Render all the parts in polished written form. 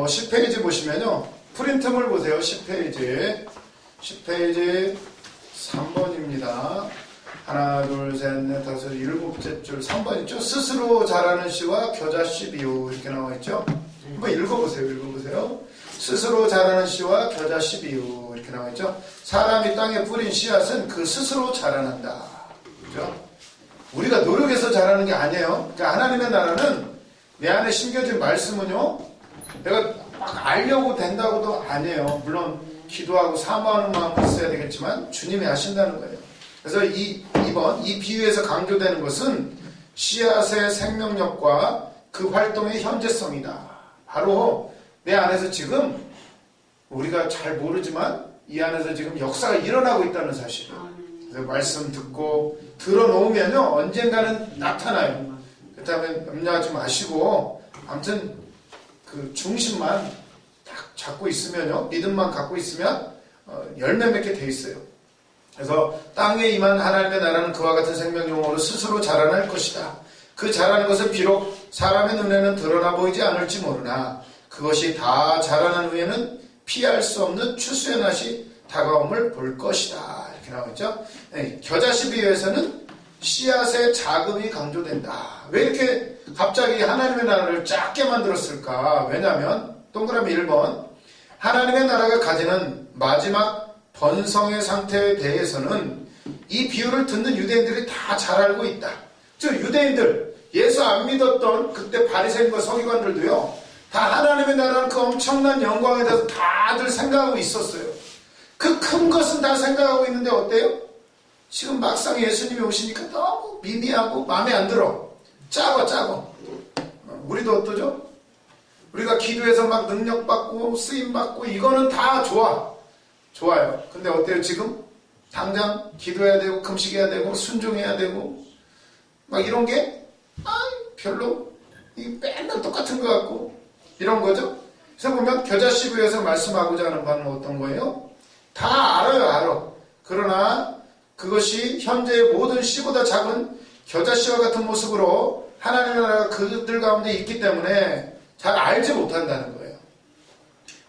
10페이지 보시면요. 프린트물 보세요. 10페이지. 10페이지 3번입니다. 하나, 둘, 셋, 넷, 다섯, 일곱째 줄 3번 있죠? 스스로 잘하는 시와 겨자씨 비유 이렇게 나와 있죠? 한번 읽어보세요. 스스로 자라는 씨와 겨자씨 비유 이렇게 나와 있죠? 사람이 땅에 뿌린 씨앗은 그 스스로 자라난다. 그죠? 우리가 노력해서 자라는 게 아니에요. 그러니까 하나님의 나라는 내 안에 심겨진 말씀은요, 내가 막 알려고 된다고도 아니에요. 물론 기도하고 사모하는 마음도 있어야 되겠지만 주님이 하신다는 거예요. 그래서 이번 이 비유에서 강조되는 것은 씨앗의 생명력과 그 활동의 현재성이다. 바로 내 안에서 지금 우리가 잘 모르지만 이 안에서 지금 역사가 일어나고 있다는 사실이에요. 그래서 말씀 듣고 들어놓으면요 언젠가는 나타나요. 그렇다면 염려하지 마시고 아무튼 그 중심만 딱 잡고 있으면요, 믿음만 갖고 있으면 열매 맺게 돼 있어요. 그래서 땅에 임한 하나님의 나라는 그와 같은 생명력으로 스스로 자라날 것이다. 그 자라는 것은 비록 사람의 눈에는 드러나 보이지 않을지 모르나 그것이 다 자라난 후에는 피할 수 없는 추수의 날이 다가옴을 볼 것이다. 이렇게 나오죠. 네, 겨자씨 비유에서는 씨앗의 자금이 강조된다. 왜 이렇게 갑자기 하나님의 나라를 작게 만들었을까? 왜냐하면 동그라미 1번 하나님의 나라가 가지는 마지막 번성의 상태에 대해서는 이 비유를 듣는 유대인들이 다 잘 알고 있다. 즉 유대인들, 예수 안 믿었던 그때 바리새인과 서기관들도요, 다 하나님의 나라는 그 엄청난 영광에 대해서 다들 생각하고 있었어요. 그 큰 것은 다 생각하고 있는데 어때요? 지금 막상 예수님이 오시니까 너무 미미하고 마음에 안 들어. 작아. 우리도 어떠죠? 우리가 기도해서 막 능력받고 쓰임받고 이거는 다 좋아요. 근데 어때요? 지금 당장 기도해야 되고 금식해야 되고 순종해야 되고 막 이런 게 별로 맨날 똑같은 것 같고 이런 거죠. 그래서 보면 겨자씨 비유에서 말씀하고자 하는 바는 어떤 거예요? 다 알아요. 그러나 그것이 현재의 모든 씨보다 작은 겨자씨와 같은 모습으로 하나님의 나라가 그들 가운데 있기 때문에 잘 알지 못한다는 거예요.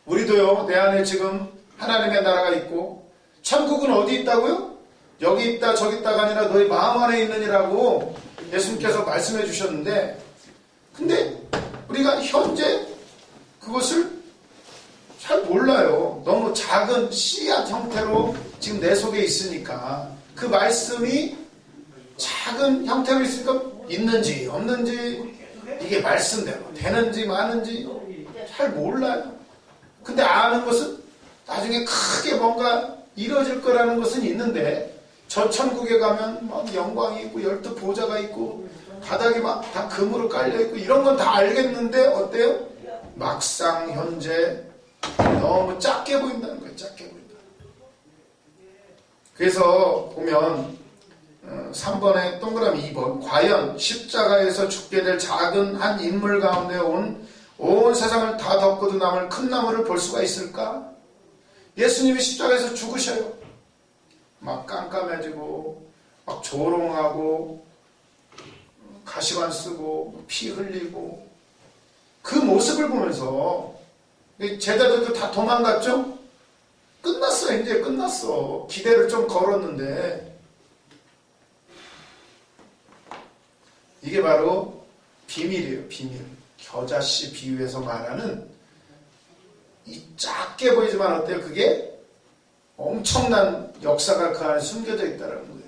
우리도요, 내 안에 지금 하나님의 나라가 있고 천국은 어디 있다고요? 여기 있다 저기 있다가 아니라 너희 마음 안에 있느니라고 예수님께서 말씀해 주셨는데, 근데 우리가 현재 그것을 잘 몰라요. 너무 작은 씨앗 형태로 지금 내 속에 있으니까, 그 말씀이 작은 형태로 있으니까 있는지 없는지, 이게 말씀대로 되는지 마는지 잘 몰라요. 근데 아는 것은 나중에 크게 뭔가 이루어질 거라는 것은 있는데, 저 천국에 가면 막 영광이 있고 열두 보좌가 있고 바닥이 막 다 금으로 깔려 있고 이런 건 다 알겠는데 어때요? 막상 현재 너무 작게 보인다는 거예요. 작게 보인다. 그래서 보면 3번에 동그라미 2번, 과연 십자가에서 죽게 될 작은 한 인물 가운데 온 세상을 다 덮고도 남을 큰 나무를 볼 수가 있을까? 예수님이 십자가에서 죽으셔요. 막 깜깜해지고 막 조롱하고 가시관 쓰고 피 흘리고 그 모습을 보면서 제자들도 다 도망갔죠? 끝났어. 이제 끝났어. 기대를 좀 걸었는데, 이게 바로 비밀이에요. 비밀. 겨자씨 비유에서 말하는 이 작게 보이지만 어때요? 그게 엄청난 역사가 그 안에 숨겨져 있다는 거예요.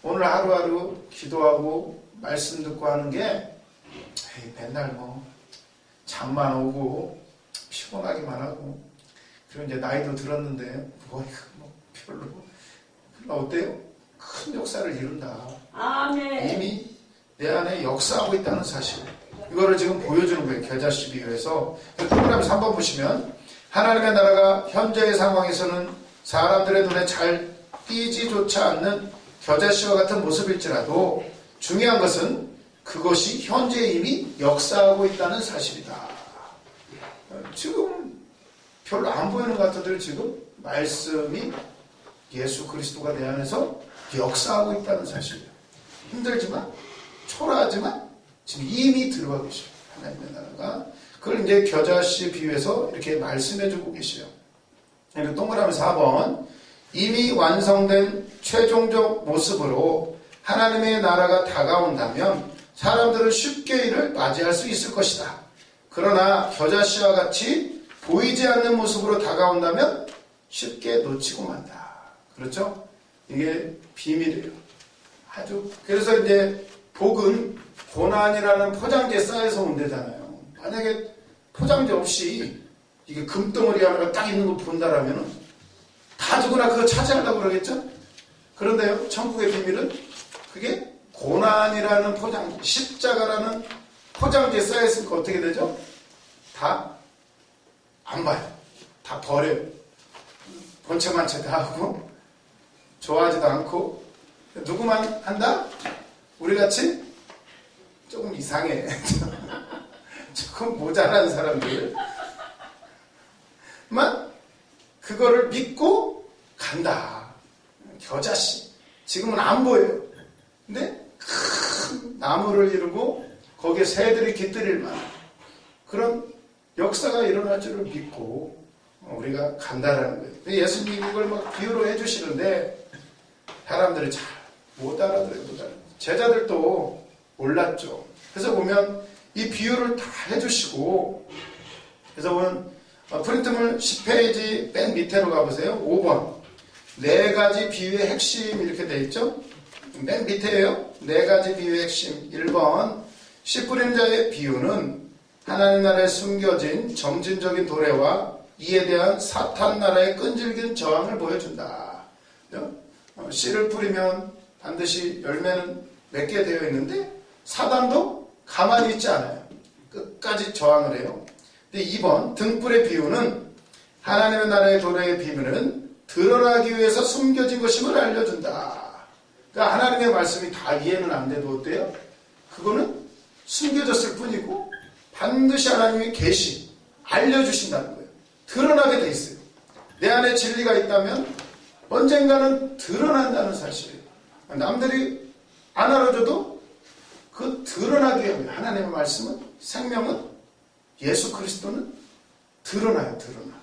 오늘 하루하루 기도하고 말씀 듣고 하는 게 맨날 뭐 잠만 오고 피곤하기만 하고, 그리고 이제 나이도 들었는데 뭐 별로 어때요? 큰 역사를 이룬다. 아멘. 이미 내 안에 역사하고 있다는 사실, 이거를 지금 보여주는 거예요. 겨자씨 비유에서. 동그라미 3번 보시면 하나님의 나라가 현재의 상황에서는 사람들의 눈에 잘 띄지조차 않는 겨자씨와 같은 모습일지라도 중요한 것은 그것이 현재 이미 역사하고 있다는 사실이다. 지금 별로 안 보이는 것 같아도 지금 말씀이 예수 그리스도가 내 안에서 역사하고 있다는 사실이에요. 힘들지만 초라하지만 지금 이미 들어가고 있어요. 하나님의 나라가. 그걸 이제 겨자씨 비유해서 이렇게 말씀해주고 계셔요. 그러니까 동그라미 4번. 이미 완성된 최종적 모습으로 하나님의 나라가 다가온다면 사람들은 쉽게 이를 맞이할 수 있을 것이다. 그러나 겨자씨와 같이 보이지 않는 모습으로 다가온다면 쉽게 놓치고 만다. 그렇죠? 이게 비밀이에요. 아주. 그래서 이제 복은 고난이라는 포장지에 쌓여서 온대잖아요. 만약에 포장지 없이 이게 금덩어리 하나가 딱 있는 거 본다라면 다 누구나 그거 차지하려고 그러겠죠? 그런데요, 천국의 비밀은 그게 고난이라는 포장지, 십자가라는 포장지에 쌓여있으니까 어떻게 되죠? 다 안 봐요. 다 버려요. 본체만체 다 하고 좋아하지도 않고. 누구만 한다? 우리같이 조금 이상해. 조금 모자란 사람들만 그거를 믿고 간다. 겨자씨. 지금은 안 보여요. 근데 큰 나무를 이루고 거기에 새들이 깃들일 만한 그런 역사가 일어날 줄을 믿고 우리가 간다라는 거예요. 예수님이 이걸 막 비유로 해주시는데 사람들이 잘 못 알아들어요. 제자들도 몰랐죠. 그래서 보면 이 비유를 다 해주시고, 그래서 보면 프린트물 10페이지 맨 밑에로 가보세요. 5번. 네 가지 비유의 핵심 이렇게 돼 있죠. 맨 밑에요. 네 가지 비유의 핵심. 1번. 씨 뿌린 자의 비유는 하나님 나라에 숨겨진 점진적인 도래와 이에 대한 사탄 나라의 끈질긴 저항을 보여준다. 씨를 뿌리면 반드시 열매는 맺게 되어 있는데 사단도 가만히 있지 않아요. 끝까지 저항을 해요. 근데 2번 등불의 비유는 하나님의 나라의 도래의 비밀은 드러나기 위해서 숨겨진 것임을 알려준다. 그러니까 하나님의 말씀이 다 이해는 안 돼도 어때요? 그거는 숨겨졌을 뿐이고 반드시 하나님이 계시 알려주신다는 거예요. 드러나게 돼 있어요. 내 안에 진리가 있다면 언젠가는 드러난다는 사실이에요. 남들이 안 알아줘도 그 드러나게 하면 하나님의 말씀은 생명은 예수 그리스도는 드러나요. 드러나.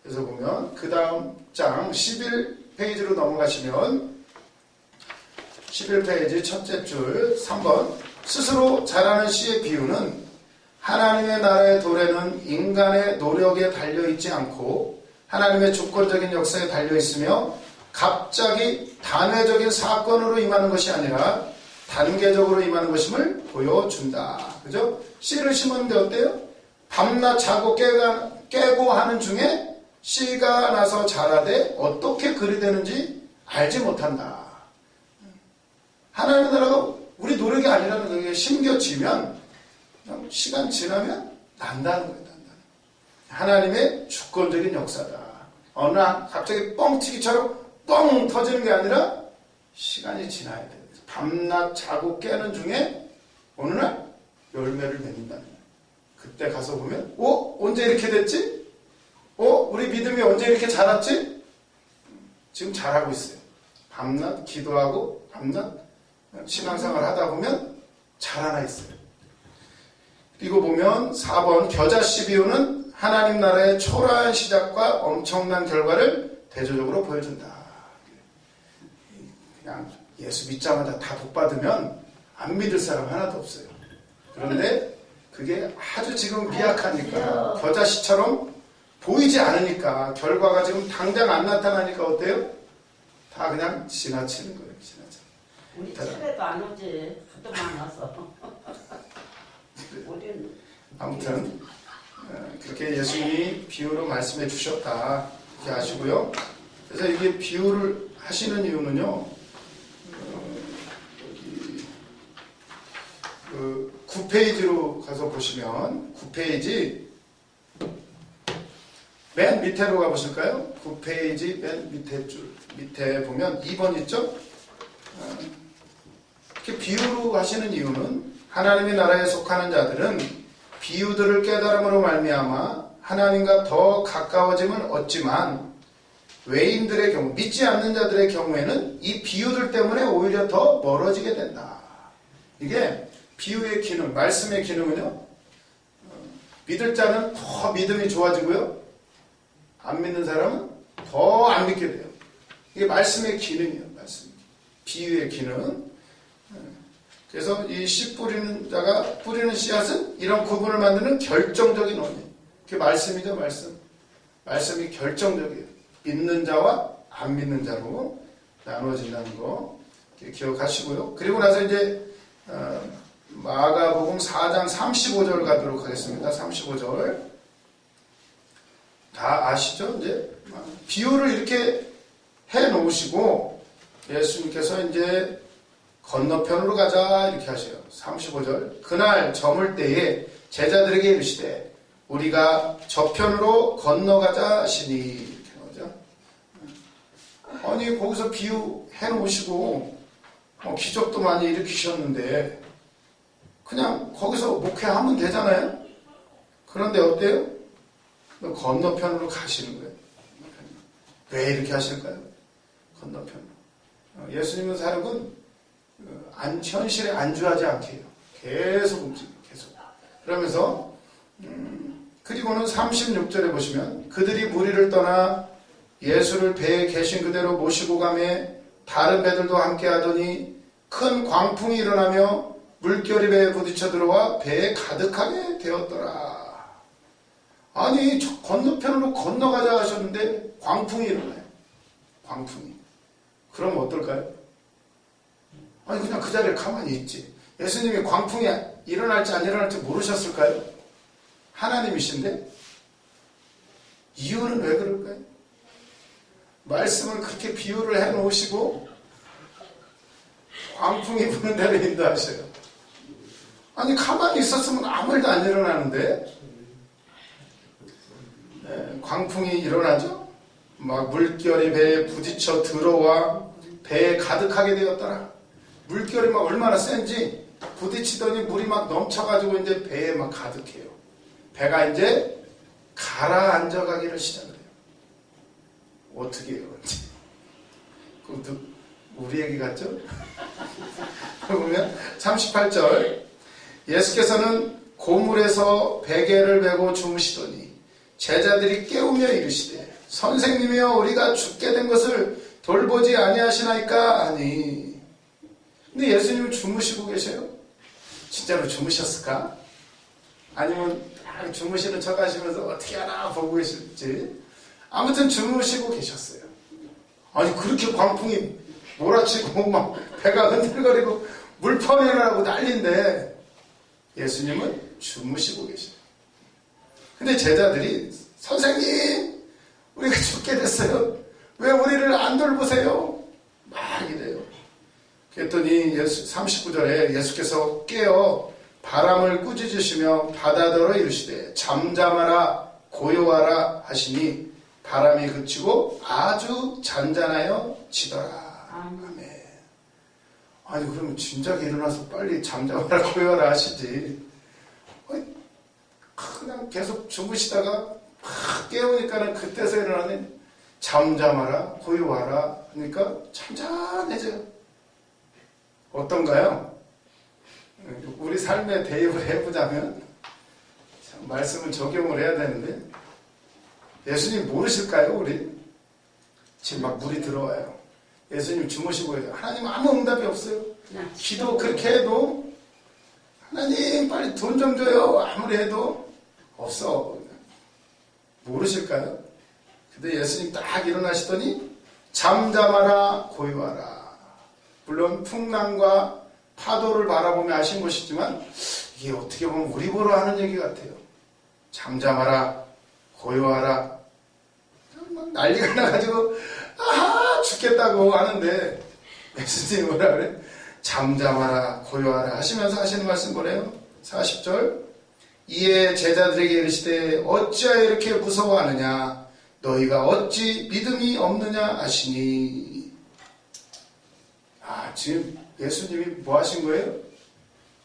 그래서 보면 그 다음 장 11페이지로 넘어가시면 11페이지 첫째 줄 3번 스스로 자라는 씨의 비유는 하나님의 나라의 도래는 인간의 노력에 달려있지 않고 하나님의 주권적인 역사에 달려있으며 갑자기 단회적인 사건으로 임하는 것이 아니라 단계적으로 임하는 것임을 보여준다. 그죠? 씨를 심었는데 어때요? 밤낮 자고 깨고 하는 중에 씨가 나서 자라되 어떻게 그리 되는지 알지 못한다. 하나님의 나라가 우리 노력이 아니라는 게 심겨지면 시간 지나면 난다는 거예요. 하나님의 주권적인 역사다. 어느 날 갑자기 뻥튀기처럼 뻥 터지는 게 아니라 시간이 지나야 돼요. 밤낮 자고 깨는 중에 어느 날 열매를 맺는다는 거예요. 그때 가서 보면 언제 이렇게 됐지? 우리 믿음이 언제 이렇게 자랐지? 지금 자라고 있어요. 밤낮 기도하고 밤낮 신앙생활 하다 보면 자라나 있어요. 그리고 보면 4번 겨자씨 비유는 하나님 나라의 초라한 시작과 엄청난 결과를 대조적으로 보여준다. 그냥 예수 믿자마자 다 복받으면 안 믿을 사람 하나도 없어요. 그런데 그게 아주 지금 미약하니까 겨자씨처럼 보이지 않으니까 결과가 지금 당장 안 나타나니까 어때요? 다 그냥 지나치는 거예요. 우리 집에도 안 오지. 하도 많아서. 우리는 아무튼 그렇게 예수님이 비유로 말씀해 주셨다 이렇게 아시고요. 그래서 이게 비유를 하시는 이유는요. 여기 9페이지로 가서 보시면 9페이지 맨 밑에로 가보실까요? 9페이지 맨 밑에 줄 밑에 보면 2번 있죠? 이렇게 비유로 하시는 이유는 하나님의 나라에 속하는 자들은 비유들을 깨달음으로 말미암아 하나님과 더 가까워짐을 얻지만 외인들의 경우, 믿지 않는 자들의 경우에는 이 비유들 때문에 오히려 더 멀어지게 된다. 이게 비유의 기능, 말씀의 기능은요. 믿을 자는 더 믿음이 좋아지고요. 안 믿는 사람은 더 안 믿게 돼요. 이게 말씀의 기능이에요. 말씀. 비유의 기능. 그래서 이 씨 뿌리는 자가 뿌리는 씨앗은 이런 구분을 만드는 결정적인 원인. 그게 말씀이죠, 말씀. 말씀이 결정적이에요. 믿는 자와 안 믿는 자로 나누어진다는 거 기억하시고요. 그리고 나서 이제 마가복음 4장 35절 가도록 하겠습니다. 35절. 다 아시죠? 이제 비유를 이렇게 해 놓으시고 예수님께서 이제 건너편으로 가자 이렇게 하셔요. 35절. 그날 저물 때에 제자들에게 이르시되 우리가 저편으로 건너가자 하시니 이렇게 나오죠. 아니 거기서 비유 해 놓으시고 기적도 많이 일으키셨는데 그냥 거기서 목회하면 되잖아요. 그런데 어때요? 건너편으로 가시는 거예요. 왜 이렇게 하실까요? 건너편으로. 예수님의 사역은 현실에 안주하지 않게 해요. 계속 움직여요. 계속. 그러면서 그리고는 36절에 보시면 그들이 무리를 떠나 예수를 배에 계신 그대로 모시고 가매 다른 배들도 함께 하더니 큰 광풍이 일어나며 물결이 배에 부딪혀 들어와 배에 가득하게 되었더라. 아니 저 건너편으로 건너가자 하셨는데 광풍이 일어나요. 광풍이. 그럼 어떨까요? 아니 그냥 그 자리에 가만히 있지. 예수님이 광풍이 일어날지 안 일어날지 모르셨을까요? 하나님이신데 이유는 왜 그럴까요? 말씀을 그렇게 비유를 해 놓으시고 광풍이 부는 대로 인도하셔요. 아니 가만히 있었으면 아무 일도 안 일어나는데 광풍이 일어나죠. 막 물결이 배에 부딪혀 들어와 배에 가득하게 되었더라. 물결이 막 얼마나 센지 부딪히더니 물이 막 넘쳐가지고 이제 배에 막 가득해요. 배가 이제 가라앉아 가기를 시작을 해요. 어떻게 해요? 그것도 우리 얘기 같죠? 보면 38절 예수께서는 고물에서 베개를 메고 주무시더니 제자들이 깨우며 이르시되 선생님이여 우리가 죽게 된 것을 돌보지 아니하시나이까 하니. 근데 예수님은 주무시고 계세요? 진짜로 주무셨을까? 아니면 주무시는 척 하시면서 어떻게 하나 보고 계실지. 아무튼 주무시고 계셨어요. 아니 그렇게 광풍이 몰아치고 막 배가 흔들거리고 물펑이 일어나고 난리인데 예수님은 주무시고 계셔요. 근데 제자들이 선생님 우리가 죽게 됐어요. 왜 우리를 안 돌보세요? 막 이래요. 그랬더니 39절에 예수께서 깨어 바람을 꾸짖으시며 바다더러 이르시되 잠잠하라 고요하라 하시니 바람이 그치고 아주 잔잔하여 지더라. 아멘. 아니 그러면 진작에 일어나서 빨리 잠잠하라 고요하라 하시지. 그냥 계속 주무시다가 깨우니까는 그때서 일어나는 잠잠하라 고요하라 하니까 잔잔해져요. 어떤가요? 우리 삶에 대입을 해보자면 말씀을 적용을 해야 되는데 예수님 모르실까요? 우리 지금 막 물이 들어와요. 예수님 주무시고 해요. 하나님 아무 응답이 없어요. 기도 그렇게 해도 하나님 빨리 돈 좀 줘요. 아무리 해도 없어. 모르실까요? 근데 예수님 딱 일어나시더니 잠잠하라 고요하라. 물론 풍랑과 파도를 바라보며 하신 것이지만 이게 어떻게 보면 우리 보러 하는 얘기 같아요. 잠잠하라 고요하라. 막 난리가 나가지고 죽겠다고 하는데 예수님이 뭐라 그래? 잠잠하라 고요하라 하시면서 하시는 말씀 뭐래요? 40절 이에 제자들에게 이르시되 어찌하여 이렇게 무서워하느냐 너희가 어찌 믿음이 없느냐 하시니. 지금 예수님이 뭐 하신 거예요?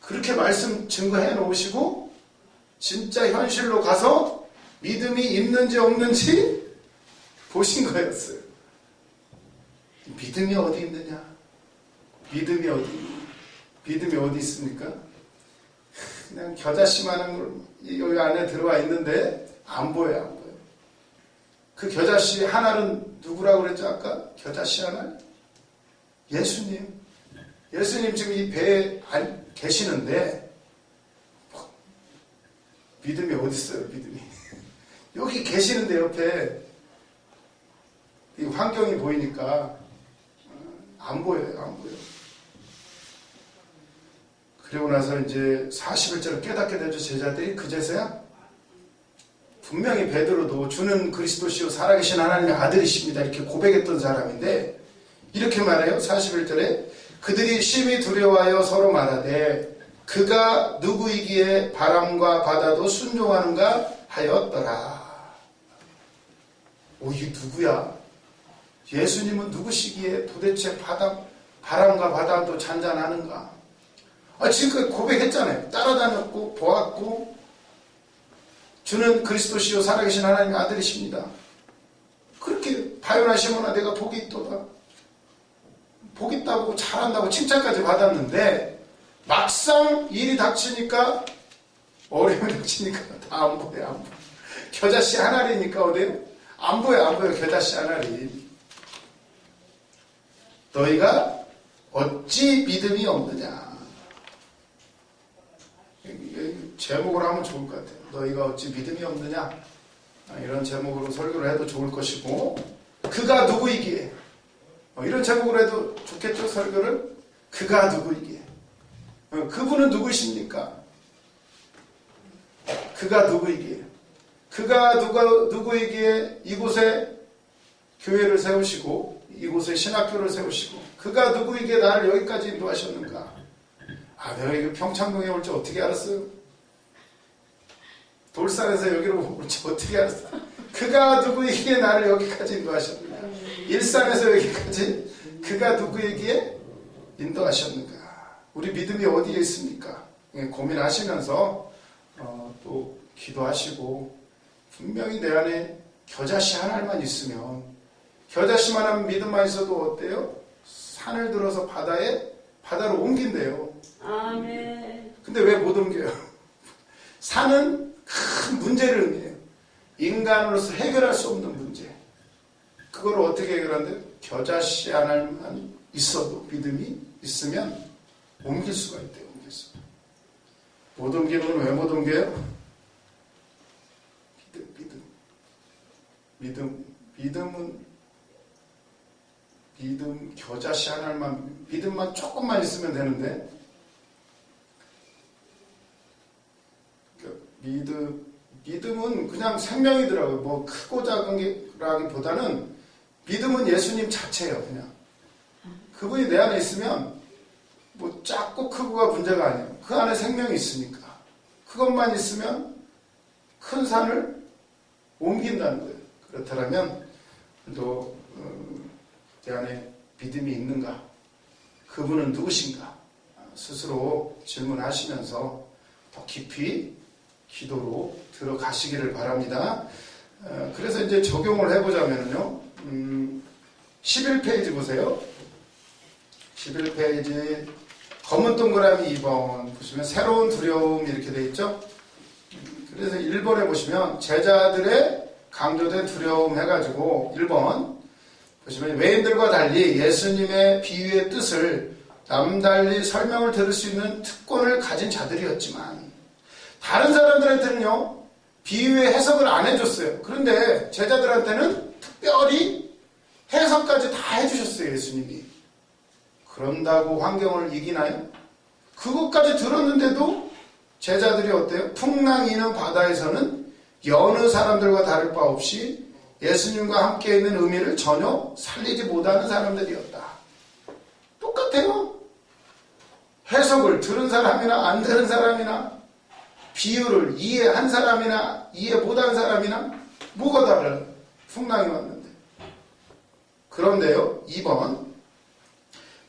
그렇게 말씀 증거해 놓으시고 진짜 현실로 가서 믿음이 있는지 없는지 보신 거였어요. 믿음이 어디 있느냐? 믿음이 어디 있습니까? 그냥 겨자씨만한 걸 여기 안에 들어와 있는데 안 보여요, 안 보여요. 그 겨자씨 하나는 누구라고 그랬죠, 아까? 겨자씨 하나? 예수님. 예수님 지금 이 배에 계시는데, 믿음이 어디 있어요, 믿음이. 여기 계시는데 옆에 이 환경이 보이니까 안 보여요, 안 보여요. 그리고 나서 이제 41절을 깨닫게 되죠. 제자들이 그제서야 분명히 베드로도 주는 그리스도시요 살아계신 하나님의 아들이십니다 이렇게 고백했던 사람인데 이렇게 말해요. 41절에 그들이 심히 두려워하여 서로 말하되 그가 누구이기에 바람과 바다도 순종하는가 하였더라. 오, 이게 누구야? 예수님은 누구시기에 도대체 바람과 바다도 잔잔하는가? 지금까지 고백했잖아요. 따라다녔고 보았고 주는 그리스도시요 살아계신 하나님의 아들이십니다. 그렇게 바요나 시몬아 내가 복이 있도다. 복 있다고 잘한다고 칭찬까지 받았는데 막상 일이 닥치니까 어려움이 닥치니까 다 안 보여, 안 보여. 겨자씨 하나리니까 어때요? 안 보여, 안 보여. 겨자씨 하나리. 너희가 어찌 믿음이 없느냐. 제목으로 하면 좋을 것 같아요. 너희가 어찌 믿음이 없느냐. 이런 제목으로 설교를 해도 좋을 것이고 그가 누구이기에 이런 제목으로 해도 좋겠죠. 설교를. 그가 누구이기에 그분은 누구십니까? 그가 누구이기에 그가 누구이기에 이곳에 교회를 세우시고 이곳에 신학교를 세우시고 그가 누구이기에 나를 여기까지 인도하셨는가? 내가 이거 평창동에 올 줄 어떻게 알았어요? 돌산에서 여기로 올 줄 어떻게 알았어요? 그가 누구이기에 나를 여기까지 인도하셨는가? 일산에서 여기까지 그가 누구이기에 인도하셨는가? 우리 믿음이 어디에 있습니까? 고민하시면서 또 기도하시고 분명히 내 안에 겨자씨 하나만 있으면 겨자씨만한 믿음만 있어도 어때요? 산을 들어서 바다로 옮긴대요. 아멘. 근데 왜 못 옮겨요? 산은 큰 문제를 의미해요. 인간으로서 해결할 수 없는 문제. 그걸 어떻게 해결하는데? 겨자씨 하나만 있어도 믿음이 있으면 옮길 수가 있대요. 옮길 수가. 못 옮기는 건 왜 못 옮겨요? 믿음 겨자씨 하나만 믿음만 조금만 있으면 되는데 믿음은 그냥 생명이더라고요. 뭐 크고 작은 게라기보다는 믿음은 예수님 자체예요. 그냥 그분이 내 안에 있으면 뭐 작고 크고가 문제가 아니에요. 그 안에 생명이 있으니까 그것만 있으면 큰 산을 옮긴다는 거예요. 그렇다면 또 내 안에 믿음이 있는가? 그분은 누구신가? 스스로 질문하시면서 더 깊이 기도로 들어가시기를 바랍니다. 그래서 이제 적용을 해보자면요. 11페이지 보세요. 11페이지 검은 동그라미 2번 보시면 새로운 두려움 이렇게 돼 있죠. 그래서 1번에 보시면 제자들의 강조된 두려움 해가지고 1번 보시면 외인들과 달리 예수님의 비유의 뜻을 남달리 설명을 들을 수 있는 특권을 가진 자들이었지만 다른 사람들한테는요 비유의 해석을 안 해줬어요. 그런데 제자들한테는 특별히 해석까지 다 해주셨어요. 예수님이. 그런다고 환경을 이기나요? 그것까지 들었는데도 제자들이 어때요? 풍랑이는 바다에서는 여느 사람들과 다를 바 없이 예수님과 함께 있는 의미를 전혀 살리지 못하는 사람들이었다. 똑같아요. 해석을 들은 사람이나 안 들은 사람이나 비유를 이해한 사람이나 이해 못한 사람이나 뭐가 달라요? 풍랑이 왔는데. 그런데요. 2번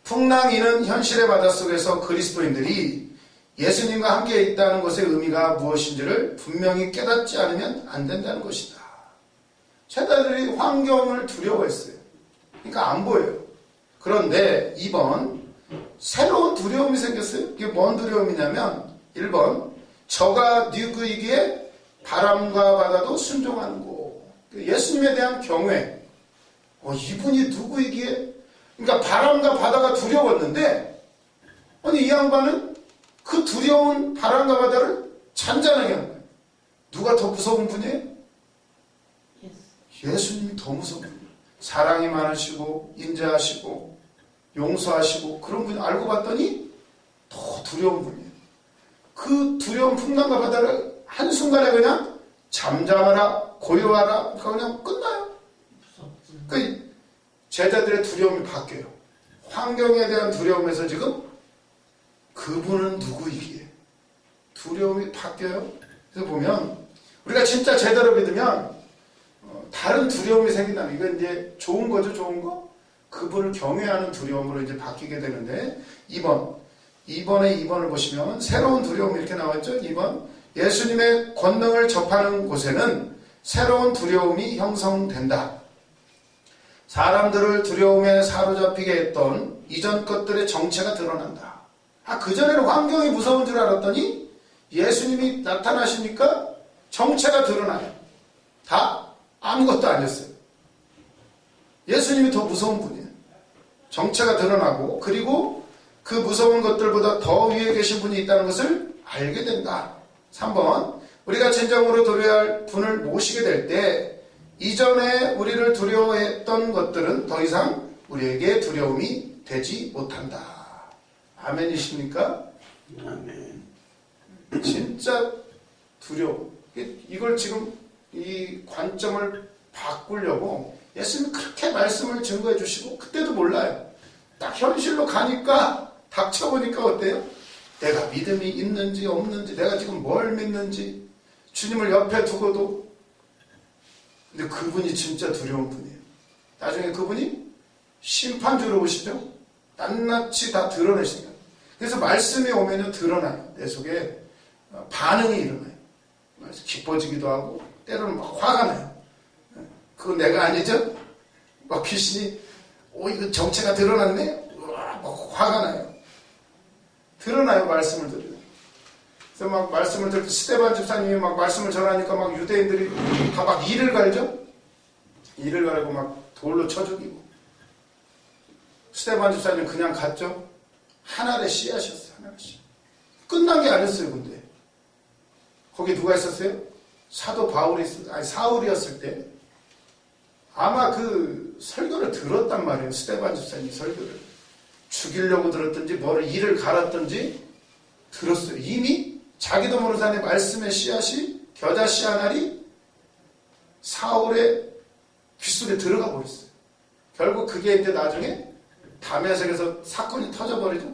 풍랑이는 현실의 바닷속에서 그리스도인들이 예수님과 함께 있다는 것의 의미가 무엇인지를 분명히 깨닫지 않으면 안 된다는 것이다. 제자들이 환경을 두려워했어요. 그러니까 안 보여요. 그런데 2번 새로운 두려움이 생겼어요. 이게 뭔 두려움이냐면 1번 저가 누구이기에 바람과 바다도 순종하는고. 예수님에 대한 경외. 이분이 누구이기에? 그러니까 바람과 바다가 두려웠는데 아니 이 양반은 그 두려운 바람과 바다를 잔잔하게 하는 거예요. 누가 더 무서운 분이에요? 예수님이 더 무서운 분이에요. 사랑이 많으시고 인자하시고 용서하시고 그런 분이 알고 봤더니 더 두려운 분이에요. 그 두려운 풍랑과 바다를 한순간에 그냥 잠잠하라 고요하라 그냥 끝나요. 그러니까 제자들의 두려움이 바뀌어요. 환경에 대한 두려움에서 지금 그분은 누구이기에 두려움이 바뀌어요. 그래서 보면 우리가 진짜 제대로 믿으면 다른 두려움이 생긴다는 이건 이제 좋은 거죠. 좋은 거. 그분을 경외하는 두려움으로 이제 바뀌게 되는데 2번을 보시면 새로운 두려움이 이렇게 나왔죠. 2번 예수님의 권능을 접하는 곳에는 새로운 두려움이 형성된다. 사람들을 두려움에 사로잡히게 했던 이전 것들의 정체가 드러난다. 그전에는 환경이 무서운 줄 알았더니 예수님이 나타나시니까 정체가 드러나요. 다 아무것도 아니었어요. 예수님이 더 무서운 분이에요. 정체가 드러나고 그리고 그 무서운 것들보다 더 위에 계신 분이 있다는 것을 알게 된다. 3번 우리가 진정으로 두려워할 분을 모시게 될 때 이전에 우리를 두려워했던 것들은 더 이상 우리에게 두려움이 되지 못한다. 아멘이십니까? 아멘. 진짜 두려움. 이걸 지금 이 관점을 바꾸려고 예수님이 그렇게 말씀을 증거해 주시고 그때도 몰라요. 딱 현실로 가니까 닥쳐보니까 어때요? 내가 믿음이 있는지 없는지 내가 지금 뭘 믿는지 주님을 옆에 두고도 근데 그분이 진짜 두려운 분이에요. 나중에 그분이 심판주로 오시죠. 낱낱이 다 드러내시는 거예요. 그래서 말씀이 오면은 드러나요. 내 속에 반응이 일어나요. 기뻐지기도 하고 때로는 막 화가 나요. 그건 내가 아니죠? 막 귀신이 이거 정체가 드러났네? 막 화가 나요. 드러나요. 말씀을 들으면. 그래서 막 말씀을 들을 때 스데반 집사님이 막 말씀을 전하니까 막 유대인들이 다 막 이를 갈죠? 이를 갈고 막 돌로 쳐 죽이고. 스데반 집사님 그냥 갔죠? 하늘의 씨앗이었어요. 하늘의 씨. 끝난 게 아니었어요. 근데 거기 누가 있었어요? 사도 바울이 사울이었을 때 아마 그 설교를 들었단 말이에요. 스데반 집사님 설교를. 죽이려고 들었든지 뭐를 이를 갈았든지 들었어요. 이미 자기도 모르는 사람의 말씀의 씨앗이 겨자씨 한 알이 사울의 귓속에 들어가 버렸어요. 결국 그게 이제 나중에 다메섹에서 사건이 터져버리죠.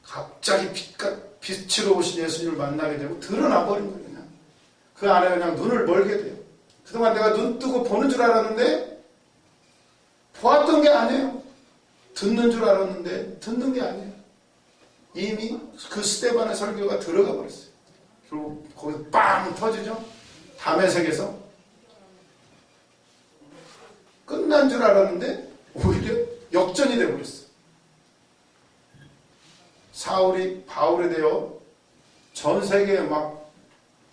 갑자기 빛으로 오신 예수님을 만나게 되고 드러나 버린 거예요. 그냥. 그 안에 그냥 눈을 멀게 돼요. 그동안 내가 눈 뜨고 보는 줄 알았는데 보았던 게 아니에요. 듣는 줄 알았는데 듣는 게 아니에요. 이미 그 스데반의 설교가 들어가 버렸어요. 그리고 거기서 빵 터지죠. 다메섹에서 끝난 줄 알았는데 오히려 역전이 되어버렸어요. 사울이 바울에 대어 전 세계에 막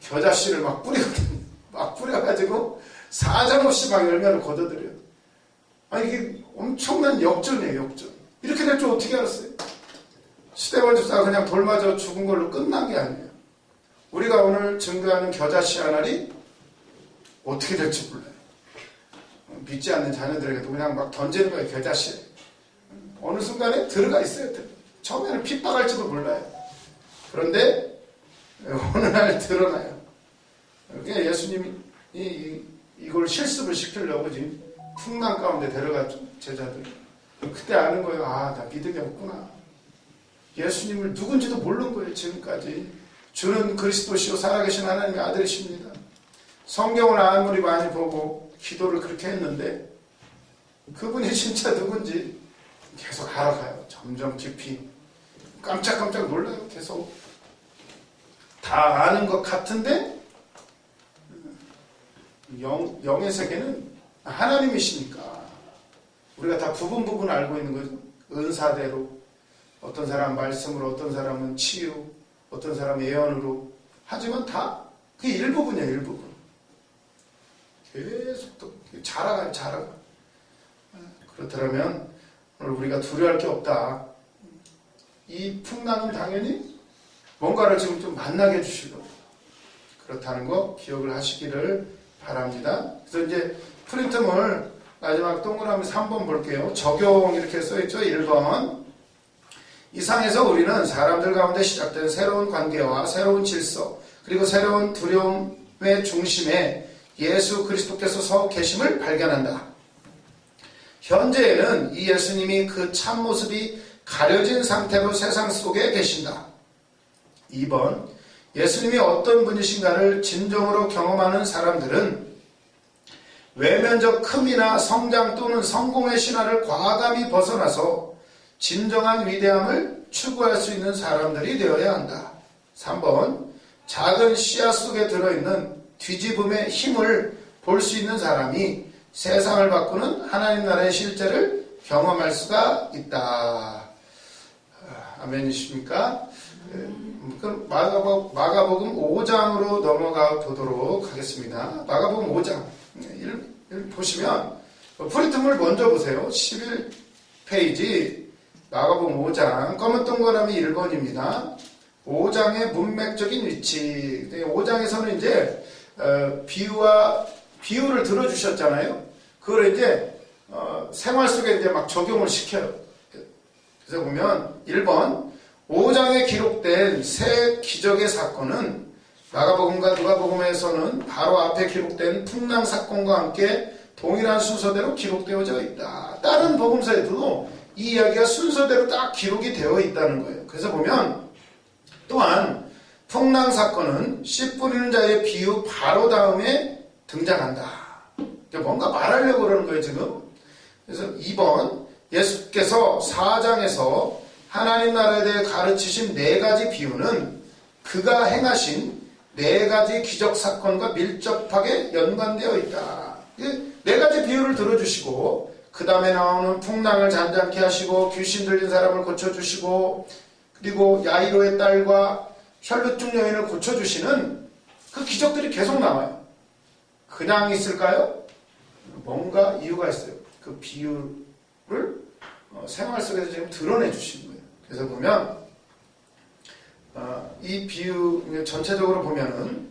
겨자씨를 막 뿌리거든요. 막 뿌려가지고 사정없이 막 열매를 거둬들여요. 이게 엄청난 역전이에요. 역전. 이렇게 될 줄 어떻게 알았어요? 스데반 집사가 그냥 돌 맞아 죽은 걸로 끝난 게 아니에요. 우리가 오늘 증거하는 겨자씨 하나리 어떻게 될지 몰라요. 믿지 않는 자녀들에게도 그냥 막 던지는 거예요. 겨자씨. 어느 순간에 들어가 있어요. 처음에는 핍박할지도 몰라요. 그런데 어느 날 드러나요. 그러니까 예수님이 이걸 실습을 시키려고 지금 풍랑 가운데 데려갔죠. 제자들. 그때 아는 거예요. 나 믿음이 없구나. 예수님을 누군지도 모르는 거예요. 지금까지. 주는 그리스도시요 살아계신 하나님의 아들이십니다. 성경을 아무리 많이 보고 기도를 그렇게 했는데 그분이 진짜 누군지 계속 알아가요. 점점 깊이. 깜짝깜짝 놀라요. 계속. 다 아는 것 같은데 영의 세계는 하나님이시니까 우리가 다 부분 알고 있는 거죠. 은사대로 어떤 사람 말씀으로 어떤 사람은 치유 어떤 사람은 예언으로 하지만 다 그게 일부분이야, 일부분. 계속 또 자라가요, 자라가. 그렇다면 오늘 우리가 두려워할 게 없다. 이 풍랑은 당연히 뭔가를 지금 좀 만나게 해주시고 그렇다는 거 기억을 하시기를 바랍니다. 그래서 이제 프린트물 마지막 동그라미 3번 볼게요. 적용 이렇게 써있죠. 1번. 이 상에서 우리는 사람들 가운데 시작된 새로운 관계와 새로운 질서 그리고 새로운 두려움의 중심에 예수 그리스도께서 서 계심을 발견한다. 현재에는 이 예수님이 그 참모습이 가려진 상태로 세상 속에 계신다. 2번. 예수님이 어떤 분이신가를 진정으로 경험하는 사람들은 외면적 큼이나 성장 또는 성공의 신화를 과감히 벗어나서 진정한 위대함을 추구할 수 있는 사람들이 되어야 한다. 3번. 작은 씨앗 속에 들어있는 뒤집음의 힘을 볼 수 있는 사람이 세상을 바꾸는 하나님 나라의 실제를 경험할 수가 있다. 아멘이십니까? 그럼 마가복음 5장으로 넘어가 보도록 하겠습니다. 마가복음 5장 1 보시면 프린트물 먼저 보세요. 11페이지 마가복음 5장 검은 동그라미 1번입니다. 5장의 문맥적인 위치. 5장에서는 이제 비유를 들어주셨잖아요. 그걸 이제 생활 속에 이제 막 적용을 시켜요. 그래서 보면 1번 5장에 기록된 세 기적의 사건은 마가복음과 누가복음에서는 바로 앞에 기록된 풍랑 사건과 함께 동일한 순서대로 기록되어져 있다. 다른 복음서에도 이 이야기가 순서대로 딱 기록이 되어 있다는 거예요. 그래서 보면 또한 풍랑 사건은 씨 뿌리는 자의 비유 바로 다음에 등장한다. 뭔가 말하려고 그러는 거예요, 지금. 그래서 2번, 예수께서 4장에서 하나님 나라에 대해 가르치신 4가지 비유는 그가 행하신 4가지 기적 사건과 밀접하게 연관되어 있다. 4가지 비유를 들어주시고, 그 다음에 나오는 풍랑을 잔잔케 하시고, 귀신 들린 사람을 고쳐주시고, 그리고 야이로의 딸과 혈루증 여인을 고쳐주시는 그 기적들이 계속 나와요. 그냥 있을까요? 뭔가 이유가 있어요. 그 비유를 생활 속에서 지금 드러내 주신 거예요. 그래서 보면 이 비유 전체적으로 보면은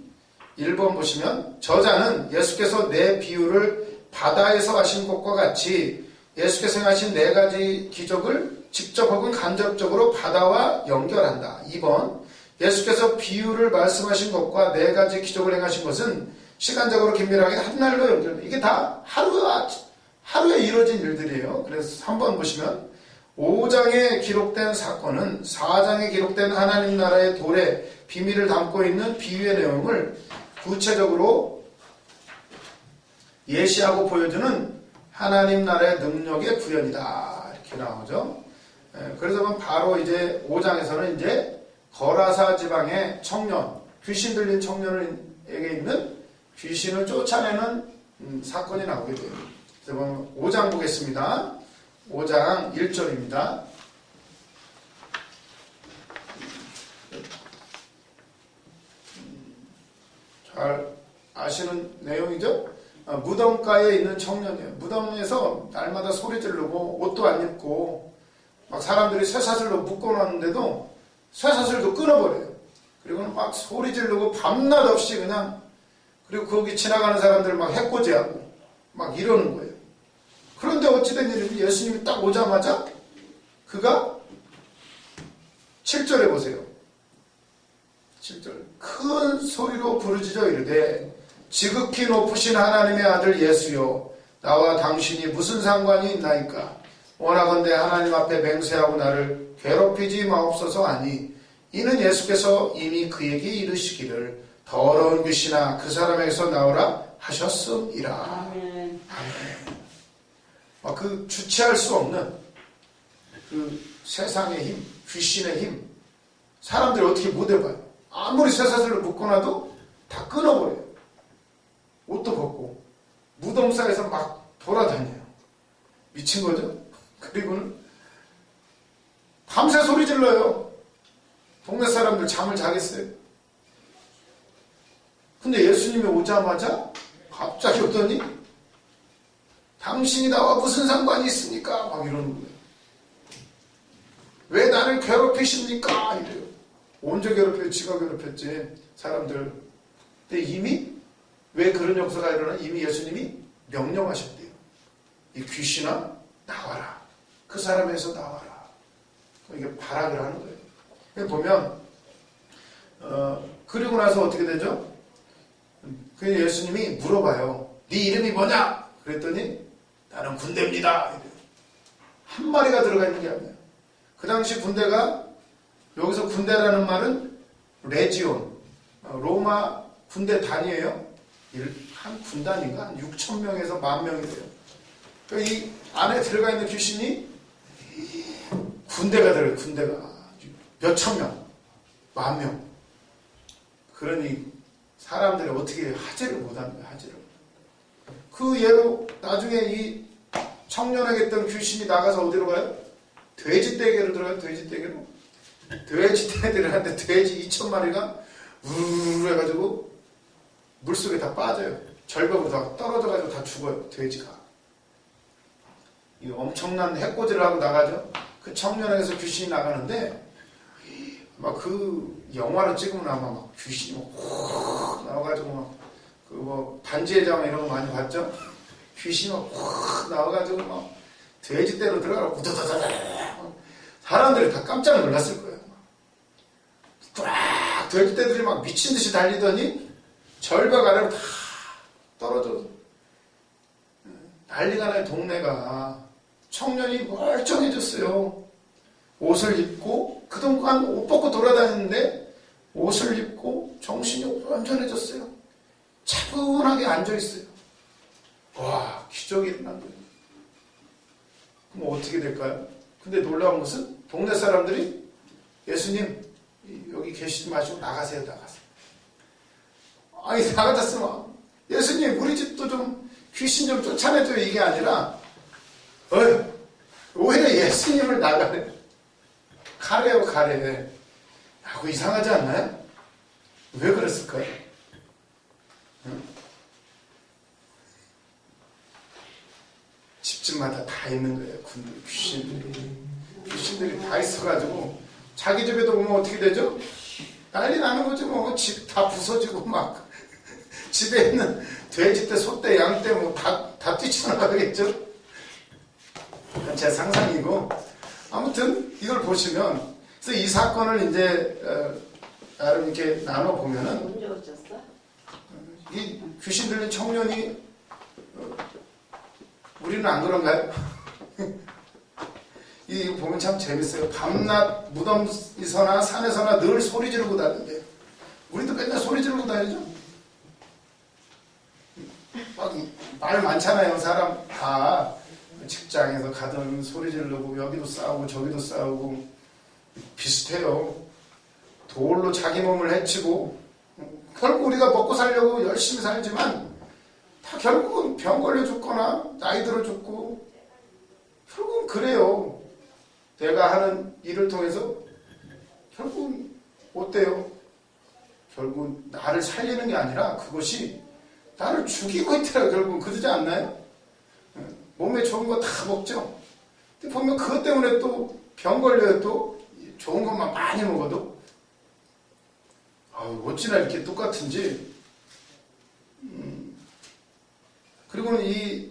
1번 보시면 저자는 예수께서 내 비유를 바다에서 하신 것과 같이 예수께서 행하신 4가지 기적을 직접 혹은 간접적으로 바다와 연결한다. 2번 예수께서 비유를 말씀하신 것과 4가지 기적을 행하신 것은 시간적으로 긴밀하게 한 날로 연결돼. 이게 다 하루에 이루어진 일들이에요. 그래서 3번 보시면 5장에 기록된 사건은 4장에 기록된 하나님 나라의 돌에 비밀을 담고 있는 비유의 내용을 구체적으로 예시하고 보여주는 하나님 나라의 능력의 구현이다. 이렇게 나오죠. 그래서 바로 이제 5장에서는 이제 거라사 지방의 청년, 귀신 들린 청년에게 있는 귀신을 쫓아내는 사건이 나오게 돼요. 그래서 5장 보겠습니다. 5장 1절입니다. 잘 아시는 내용이죠? 무덤가에 있는 청년이에요. 무덤에서 날마다 소리 지르고 옷도 안 입고 막 사람들이 쇠사슬로 묶어놨는데도 쇠사슬도 끊어버려요. 그리고는 막 소리 지르고 밤낮 없이 그냥 그리고 거기 지나가는 사람들 막 해코지하고 막 이러는 거예요. 그런데 어찌된 일인지 예수님이 딱 오자마자 그가 7절에 보세요. 7절 큰 소리로 부르짖어 이르되 지극히 높으신 하나님의 아들 예수여 나와 당신이 무슨 상관이 있나이까 원하건대 하나님 앞에 맹세하고 나를 괴롭히지 마옵소서 하니 이는 예수께서 이미 그에게 이르시기를 더러운 귀신아 그 사람에게서 나오라 하셨음이라. 아멘. 그 주체할 수 없는 그 세상의 힘, 귀신의 힘 사람들이 어떻게 못 해봐요. 아무리 쇠사슬로 묶어놔도 다 끊어버려요. 옷도 벗고 무덤사에서 막 돌아다녀요. 미친 거죠. 그리고는 밤새 소리 질러요. 동네 사람들 잠을 자겠어요. 근데 예수님이 오자마자 갑자기 오더니 당신이 나와 무슨 상관이 있습니까? 막 이러는 거예요. 왜 나를 괴롭히십니까? 이래요. 언제 괴롭혀요? 지가 괴롭혔지. 사람들. 근데 이미 왜 그런 역사가 일어나? 이미 예수님이 명령하셨대요. 이 귀신아 나와라. 그 사람에서 나와라. 이게 발악을 하는 거예요. 보면 그리고 나서 어떻게 되죠? 그 예수님이 물어봐요. 네 이름이 뭐냐? 그랬더니 나는 군대입니다. 이래요. 한 마리가 들어가 있는 게 아니에요. 그 당시 군대가 여기서 군대라는 말은 레지온 로마 군대 단위예요. 한 군단인가 한 6천 명에서 10,000명이 돼요. 그러니까 이 안에 들어가 있는 귀신이 군대가 들어요. 군대가 몇천 명, 10,000명. 그러니 사람들이 어떻게 하지를 못하는 거예요. 하지를. 그 예로 나중에 이 청년에게 있던 귀신이 나가서 어디로 가요? 돼지떼개로 들어가요. 돼지떼개로. 돼지떼개 들어가는데 돼지 2,000마리가 우르르 해가지고 물속에 다 빠져요. 절벽으로 다 떨어져가지고 다 죽어요. 돼지가. 이 엄청난 해코지를 하고 나가죠. 그 청년에게서 귀신이 나가는데 막 그 영화로 찍으면 아마 막 귀신이 막 나와가지고 막 그 뭐 반지의 제왕 이런 거 많이 봤죠? 귀신이 막 나와가지고 막 돼지떼로 들어가고 우다다다다 사람들이 다 깜짝 놀랐을 거예요. 꽉 돼지떼들이 막 미친 듯이 달리더니 절벽 아래로 다 떨어져 난리가 나요. 동네가 청년이 멀쩡해졌어요. 옷을 입고 그동안 옷 벗고 돌아다니는데 옷을 입고 정신이 온전해졌어요. 차분하게 앉아있어요. 와, 기적이 일어난 거예요. 그럼 어떻게 될까요? 근데 놀라운 것은 동네 사람들이 예수님 여기 계시지 마시고 나가세요. 나가세요. 아니 나가졌으면 예수님 우리 집도 좀 귀신 좀 쫓아내줘요. 이게 아니라 오히려 예수님을 나가래. 가래요 가래. 그거 이상하지 않나요? 왜 그랬을까요? 응? 집집마다 다 있는 거예요. 군대 귀신들이 다 있어가지고 자기 집에도 오면 어떻게 되죠? 난리 나는 거지 뭐. 집 다 부서지고 막 집에 있는 돼지떼, 소떼, 양떼 뭐 다 뛰쳐나가겠죠? 제 상상이고 아무튼 이걸 보시면 그래서 이 사건을 이제 나름 이렇게 나눠 보면은 언제 오셨어? 이 귀신 들린 청년이 우리는 안 그런가요? 이 보면 참 재밌어요. 밤낮 무덤에서나 산에서나 늘 소리 지르고 다니는데 우리도 맨날 소리 지르고 다니죠. 막 말 많잖아요. 사람 다 직장에서 가든 소리 지르고 여기도 싸우고 저기도 싸우고 비슷해요. 돌로 자기 몸을 해치고 결국 우리가 먹고 살려고 열심히 살지만 다 결국은 병 걸려 죽거나 나이 들어 죽고 결국은 그래요. 내가 하는 일을 통해서 결국은 어때요? 결국은 나를 살리는 게 아니라 그것이 나를 죽이고 있더라고요. 결국은 그러지 않나요? 몸에 좋은 거 다 먹죠. 근데 보면 그것 때문에 또 병 걸려요. 또 좋은 것만 많이 먹어도 어찌나 이렇게 똑같은지. 그리고는 이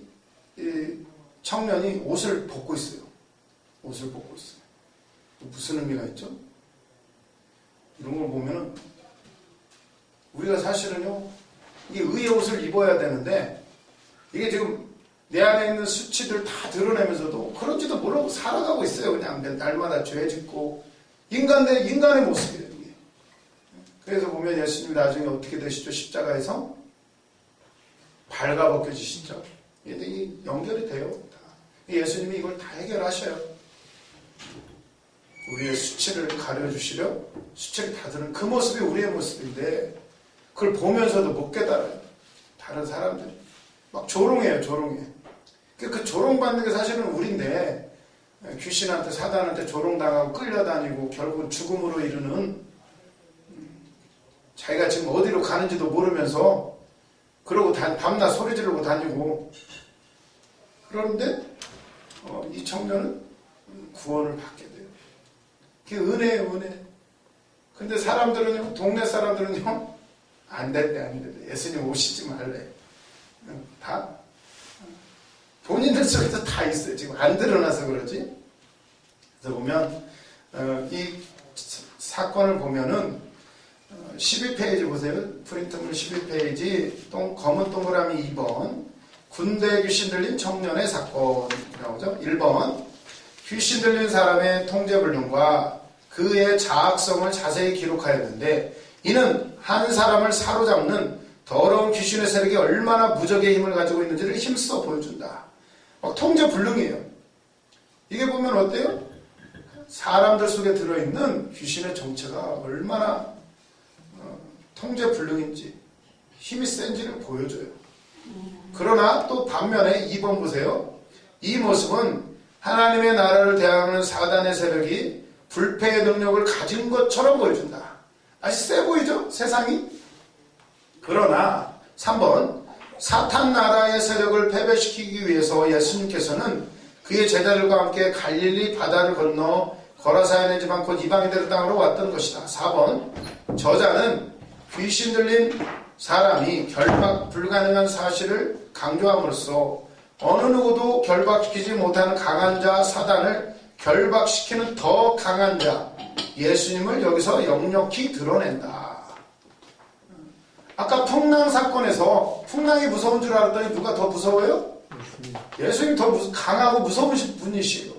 청년이 옷을 벗고 있어요. 옷을 벗고 있어요. 무슨 의미가 있죠? 이런 걸 보면은 우리가 사실은요, 이 의의 옷을 입어야 되는데 이게 지금 내 안에 있는 수치들 다 드러내면서도 그런지도 모르고 살아가고 있어요. 그냥 날마다 죄 짓고 인간의 모습이에요. 이게. 그래서 보면 예수님이 나중에 어떻게 되시죠? 십자가에서 발가벗겨지시죠. 이 연결이 돼요. 다. 예수님이 이걸 다 해결하셔요. 우리의 수치를 가려주시려 수치를 다 드는 그 모습이 우리의 모습인데 그걸 보면서도 못 깨달아요. 다른 사람들이 막 조롱해요. 조롱해. 그 조롱받는 게 사실은 우리인데 귀신한테 사단한테 조롱당하고 끌려다니고 결국은 죽음으로 이르는 자기가 지금 어디로 가는지도 모르면서 그러고 밤낮 소리 지르고 다니고 그러는데 이 청년은 구원을 받게 돼요. 그게 은혜예요, 은혜. 근데 사람들은요, 동네 사람들은요, 안 된대. 예수님 오시지 말래. 다 본인들 속에서 다 있어요. 지금 안 드러나서 그러지. 그래서 보면 이 사건을 보면은 12페이지 보세요. 프린트물 12페이지 검은 동그라미 2번 군대 귀신 들린 청년의 사건 나오죠. 1번 귀신 들린 사람의 통제불능과 그의 자학성을 자세히 기록하였는데 이는 한 사람을 사로잡는 더러운 귀신의 세력이 얼마나 무적의 힘을 가지고 있는지를 힘써 보여준다. 통제불능이에요. 이게 보면 어때요? 사람들 속에 들어있는 귀신의 정체가 얼마나 통제불능인지 힘이 센지를 보여줘요. 그러나 또 반면에 2번 보세요. 이 모습은 하나님의 나라를 대항하는 사단의 세력이 불패의 능력을 가진 것처럼 보여준다. 아주 세 보이죠? 세상이? 그러나 3번 사탄 나라의 세력을 패배시키기 위해서 예수님께서는 그의 제자들과 함께 갈릴리 바다를 건너 거라사인의 지방 곧 이방인들의 땅으로 왔던 것이다. 4번 저자는 귀신 들린 사람이 결박 불가능한 사실을 강조함으로써 어느 누구도 결박시키지 못하는 강한 자 사단을 결박시키는 더 강한 자 예수님을 여기서 역력히 드러낸다. 아까 풍랑 사건에서 풍랑이 무서운 줄 알았더니 누가 더 무서워요? 예수님이 더 강하고 무서우신 분이시요.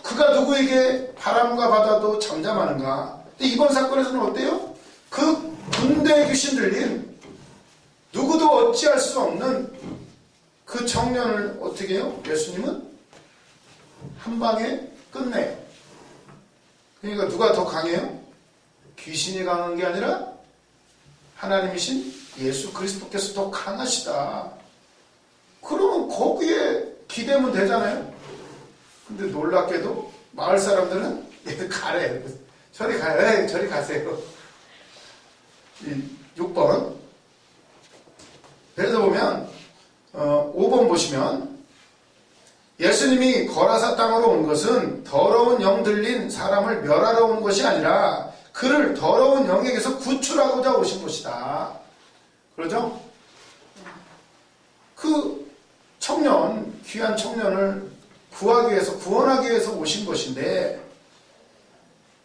그가 누구에게 바람과 바다도 잠잠하는가? 근데 이번 사건에서는 어때요? 그 군대에 귀신 들린 누구도 어찌할 수 없는 그 청년을 어떻게 해요? 예수님은 한 방에 끝내요. 그러니까 누가 더 강해요? 귀신이 강한 게 아니라 하나님이신 예수 그리스도께서 더 강하시다. 그러면 거기에 기대면 되잖아요. 근데 놀랍게도 마을 사람들은 얘들 가래. 저리 가요. 저리 가세요. 6번. 그래서 보면 5번 보시면 예수님이 거라사 땅으로 온 것은 더러운 영 들린 사람을 멸하러 온 것이 아니라 그를 더러운 영에게서 구출하고자 오신 것이다. 그러죠? 그 청년, 귀한 청년을 구하기 위해서, 구원하기 위해서 오신 것인데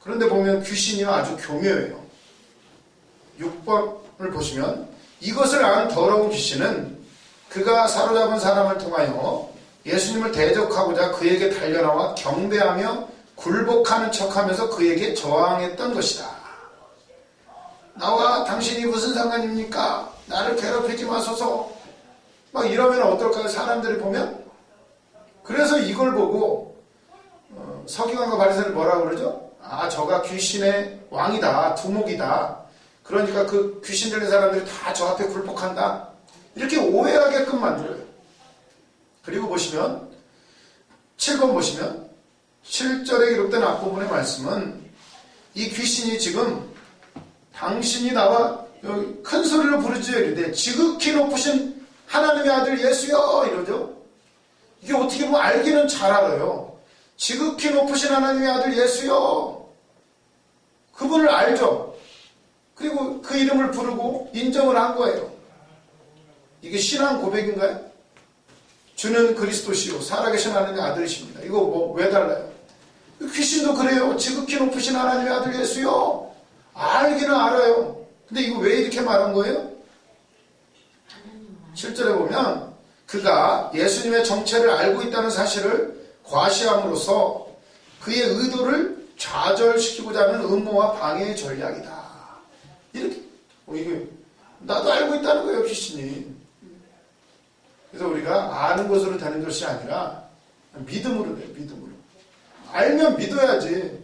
그런데 보면 귀신이 아주 교묘해요. 6번을 보시면 이것을 안 더러운 귀신은 그가 사로잡은 사람을 통하여 예수님을 대적하고자 그에게 달려나와 경배하며 굴복하는 척하면서 그에게 저항했던 것이다. 나와 당신이 무슨 상관입니까? 나를 괴롭히지 마소서. 막 이러면 어떨까요? 사람들이 보면. 그래서 이걸 보고 서기관과 바리새인을 뭐라고 그러죠? 아, 저가 귀신의 왕이다. 두목이다. 그러니까 그 귀신 들린 사람들이 다 저 앞에 굴복한다. 이렇게 오해하게끔 만들어요. 그리고 보시면 7번 보시면 7절에 기록된 앞부분의 말씀은 이 귀신이 지금 당신이 나와 여기 큰 소리로 부르짖어 이르되 지극히 높으신 하나님의 아들 예수여 이러죠. 이게 어떻게 보면 알기는 잘 알아요. 지극히 높으신 하나님의 아들 예수여. 그분을 알죠. 그리고 그 이름을 부르고 인정을 한 거예요. 이게 신앙 고백인가요? 주는 그리스도시요 살아계신 하나님의 아들이십니다. 이거 뭐 왜 달라요? 귀신도 그래요. 지극히 높으신 하나님의 아들 예수요. 알기는 알아요. 근데 이거 왜 이렇게 말한 거예요? 7절에 보면 그가 예수님의 정체를 알고 있다는 사실을 과시함으로써 그의 의도를 좌절시키고자 하는 음모와 방해의 전략이다. 이렇게 이게 나도 알고 있다는 거예요, 귀신이. 그래서 우리가 아는 것으로 되는 것이 아니라 믿음으로 돼요, 믿음으로. 알면 믿어야지.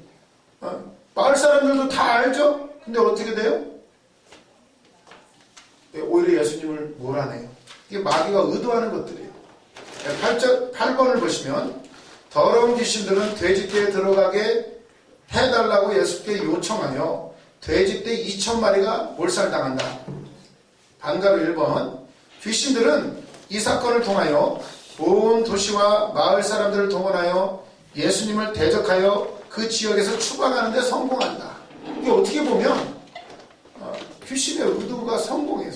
마을 사람들도 다 알죠? 근데 어떻게 돼요? 오히려 예수님을 몰아내요. 이게 마귀가 의도하는 것들이에요. 8번을 보시면 더러운 귀신들은 돼지떼에 들어가게 해달라고 예수께 요청하며 돼지떼 2,000마리가 몰살당한다. 반가로 1번. 귀신들은 이 사건을 통하여 온 도시와 마을 사람들을 동원하여 예수님을 대적하여 그 지역에서 추방하는 데 성공한다. 이게 어떻게 보면 귀신의 의도가 성공해.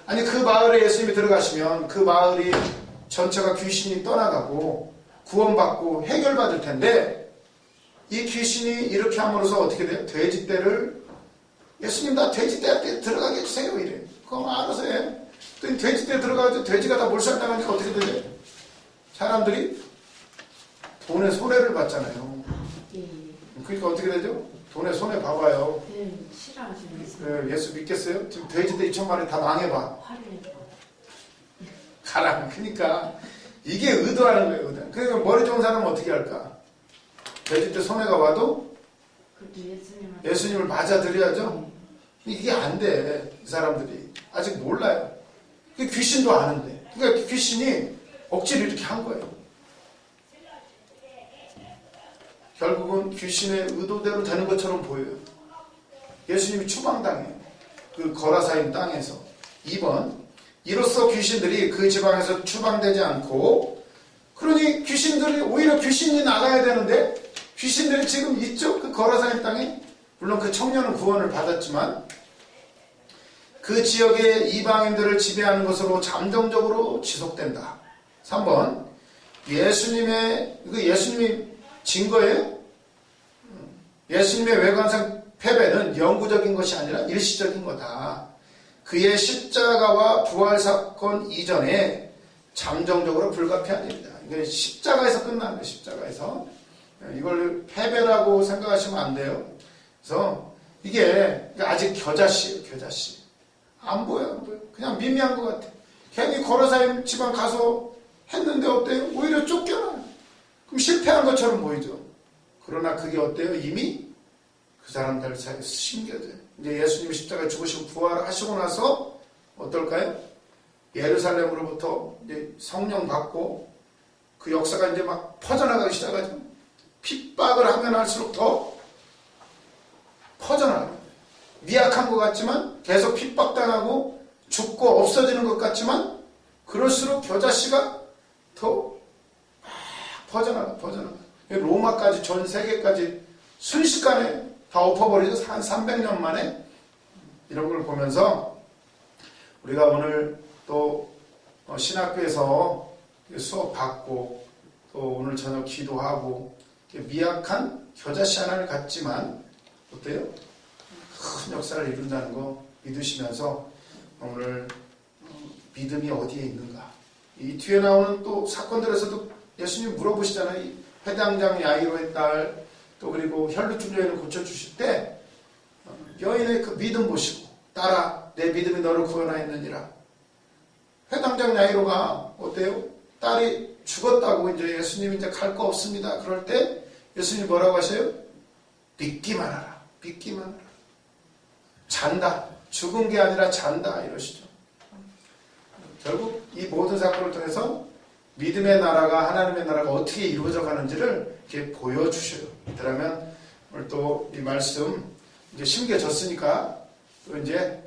아니 그 마을에 예수님이 들어가시면 그 마을이 전체가 귀신이 떠나가고 구원받고 해결받을 텐데 이 귀신이 이렇게 함으로써 어떻게 돼요? 돼지떼를 예수님 나 돼지떼한테 들어가게 해주세요 이래. 그럼 알아서 해. 또 돼지떼 들어가서 돼지가 다 몰살당하니까 어떻게 되죠? 사람들이 돈의 손해를 받잖아요. 그러니까 어떻게 되죠? 돈의 손해 봐봐요. 싫어하시면서. 예수 믿겠어요? 지금 돼지떼 2,000마리 다 망해봐. 가라. 그러니까 이게 의도하는 거예요. 의도. 그러니까 머리 좋은 사람은 어떻게 할까? 돼지떼 손해가 와도 예수님을 맞아들여야죠. 이게 안 돼. 이 사람들이 아직 몰라요. 귀신도 아는데. 그러니까 귀신이 억지로 이렇게 한 거예요. 결국은 귀신의 의도대로 되는 것처럼 보여요. 예수님이 추방당해요. 그 거라사인 땅에서. 2번. 이로써 귀신들이 그 지방에서 추방되지 않고, 그러니 귀신들이 오히려 귀신이 나가야 되는데 귀신들이 지금 이쪽 그 거라사인 땅에, 물론 그 청년은 구원을 받았지만 그 지역의 이방인들을 지배하는 것으로 잠정적으로 지속된다. 3번. 예수님이 진 거예요? 예수님의 외관상 패배는 영구적인 것이 아니라 일시적인 거다. 그의 십자가와 부활 사건 이전에 잠정적으로 불가피한 일이다. 이게 십자가에서 끝나는 거예요. 십자가에서. 이걸 패배라고 생각하시면 안 돼요. 그래서 이게 아직 겨자씨예요. 겨자씨. 안 보여. 그냥 미미한 것 같아. 괜히 거라사임 지방 가서 했는데 어때요? 오히려 쫓겨나요. 그럼 실패한 것처럼 보이죠. 그러나 그게 어때요? 이미 그 사람들 사이에 심겨져요. 이제 예수님이 십자가에 죽으시고 부활하시고 나서 어떨까요? 예루살렘으로부터 이제 성령 받고 그 역사가 이제 막 퍼져나가기 시작하죠. 핍박을 하면 할수록 더 퍼져나가요. 미약한 것 같지만 계속 핍박당하고 죽고 없어지는 것 같지만 그럴수록 겨자씨가 더 퍼져나가. 로마까지 전 세계까지 순식간에 다 엎어버리죠. 한 300년 만에. 이런 걸 보면서 우리가 오늘 또 신학교에서 수업 받고 또 오늘 저녁 기도하고 미약한 겨자씨 하나를 갖지만 어때요? 큰 역사를 이룬다는 거 믿으시면서 오늘 믿음이 어디에 있는가. 이 뒤에 나오는 또 사건들에서도 예수님 물어보시잖아요. 이 회당장 야이로의 딸, 또 그리고 혈루증 여인을 고쳐주실 때 여인의 그 믿음 보시고 딸아 내 믿음이 너를 구원하였느니라. 회당장 야이로가 어때요? 딸이 죽었다고 이제 예수님이 이제 갈 거 없습니다. 그럴 때 예수님이 뭐라고 하세요? 믿기만 하라. 믿기만 하라. 잔다. 죽은 게 아니라 잔다. 이러시죠. 결국 이 모든 사건을 통해서 믿음의 나라가, 하나님의 나라가 어떻게 이루어져 가는지를 이렇게 보여주셔요. 그러면 오늘 또 이 말씀 이제 심겨졌으니까 또 이제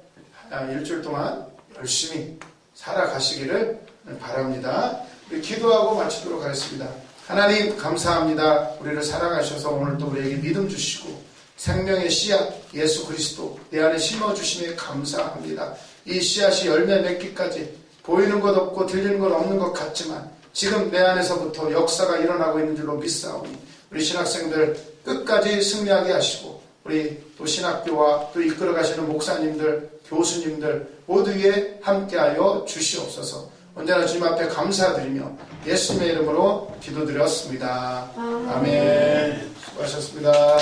일주일 동안 열심히 살아가시기를 바랍니다. 우리 기도하고 마치도록 하겠습니다. 하나님 감사합니다. 우리를 사랑하셔서 오늘 또 우리에게 믿음 주시고 생명의 씨앗 예수 그리스도 내 안에 심어주심에 감사합니다. 이 씨앗이 열매 맺기까지 보이는 것 없고 들리는 것 없는 것 같지만 지금 내 안에서부터 역사가 일어나고 있는 줄로 믿사오니 우리 신학생들 끝까지 승리하게 하시고 우리 또 신학교와 또 이끌어 가시는 목사님들, 교수님들 모두 위에 함께하여 주시옵소서. 언제나 주님 앞에 감사드리며 예수님의 이름으로 기도드렸습니다. 아멘. 수고하셨습니다.